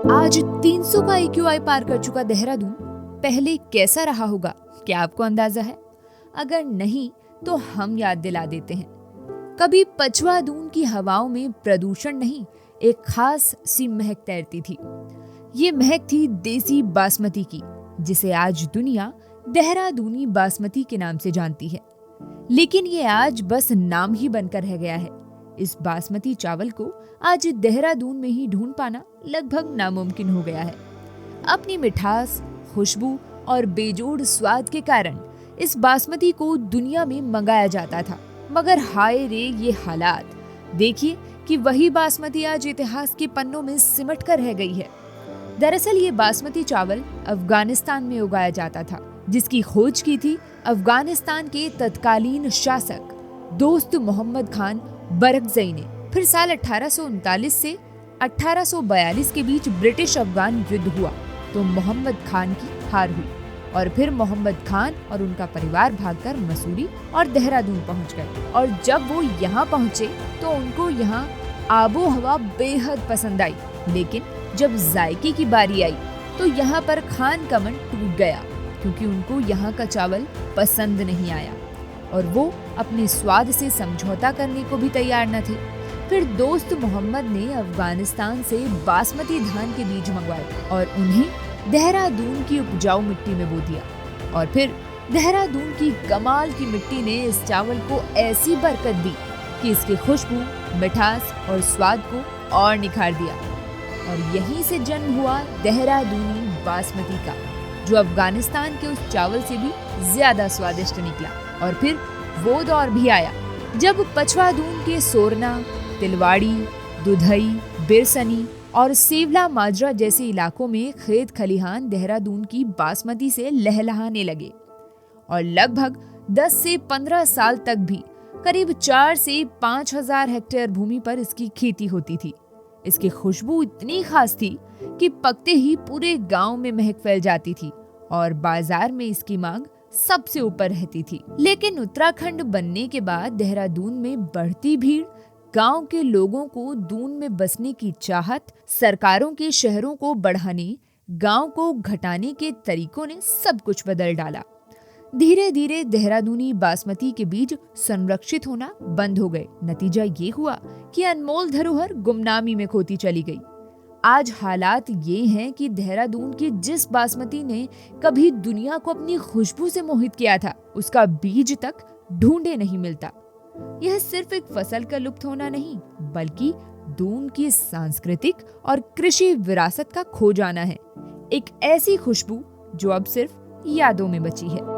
आज 300 का AQI पार कर चुका देहरादून पहले कैसा रहा होगा, क्या आपको अंदाजा है? अगर नहीं तो हम याद दिला देते हैं। कभी पचवा दून की हवाओं में प्रदूषण नहीं, एक खास सी महक तैरती थी। ये महक थी देसी बासमती की, जिसे आज दुनिया देहरादूनी बासमती के नाम से जानती है। लेकिन ये आज बस नाम ही बनकर रह गया है। इस बासमती चावल को आज देहरादून में ही ढूंढ पाना लगभग नामुमकिन हो गया है। अपनी मिठास, खुशबू और बेजोड़ स्वाद के कारण इस बासमती को दुनिया में मंगाया जाता था। मगर हाय रे ये हालात, देखिए कि वही बासमती आज इतिहास के पन्नों में सिमट कर रह गई है। दरअसल ये बासमती चावल अफगानिस्तान में उगाया जाता था, जिसकी खोज की थी अफगानिस्तान के तत्कालीन शासक दोस्त मोहम्मद खान बरकजई ने। फिर साल 1839 से 1842 के बीच ब्रिटिश अफगान युद्ध हुआ तो मोहम्मद खान की हार हुई और फिर मोहम्मद खान और उनका परिवार भागकर मसूरी और देहरादून पहुंच गए। और जब वो यहाँ पहुंचे तो उनको यहाँ आबो हवा बेहद पसंद आई। लेकिन जब जायके की बारी आई तो यहाँ पर खान का मन टूट गया, क्योंकि उनको यहाँ का चावल पसंद नहीं आया और वो अपने स्वाद से समझौता करने को भी तैयार न थे। फिर दोस्त मोहम्मद ने अफगानिस्तान से बासमती धान के बीज मंगवाए और उन्हें देहरादून की उपजाऊ मिट्टी में बो दिया। और फिर देहरादून की कमाल की मिट्टी ने इस चावल को ऐसी बरकत दी कि इसकी खुशबू, मिठास और स्वाद को और निखार दिया। और यहीं से जन्म हुआ देहरादूनी बासमती का, जो अफगानिस्तान के उस चावल से भी ज्यादा स्वादिष्ट निकला। और फिर वो दौर भी आया जब पचवा दून के सोरना, तिलवाड़ी, दुधई, बिरसनी और सेवला माजरा जैसे इलाकों में खेत खलिहान देहरादून की बासमती से लहलहाने लगे। और लगभग 10 से 15 साल तक भी करीब 4 से 5,000 हेक्टेयर भूमि पर इसकी खेती होती थी। इसकी खुशबू इतनी खास थी कि पकते ही पूरे गांव में महक फैल जाती थी और बाजार में इसकी मांग सबसे ऊपर रहती थी। लेकिन उत्तराखंड बनने के बाद देहरादून में बढ़ती भीड़, गांव के लोगों को दून में बसने की चाहत, सरकारों के शहरों को बढ़ाने, गांव को घटाने के तरीकों ने सब कुछ बदल डाला। धीरे धीरे देहरादूनी बासमती के बीज संरक्षित होना बंद हो गए। नतीजा ये हुआ कि अनमोल धरोहर गुमनामी में खोती चली गई। आज हालात ये हैं कि देहरादून की जिस बासमती ने कभी दुनिया को अपनी खुशबू से मोहित किया था, उसका बीज तक ढूंढे नहीं मिलता। यह सिर्फ एक फसल का लुप्त होना नहीं, बल्कि दून की सांस्कृतिक और कृषि विरासत का खो जाना है। एक ऐसी खुशबू जो अब सिर्फ यादों में बची है।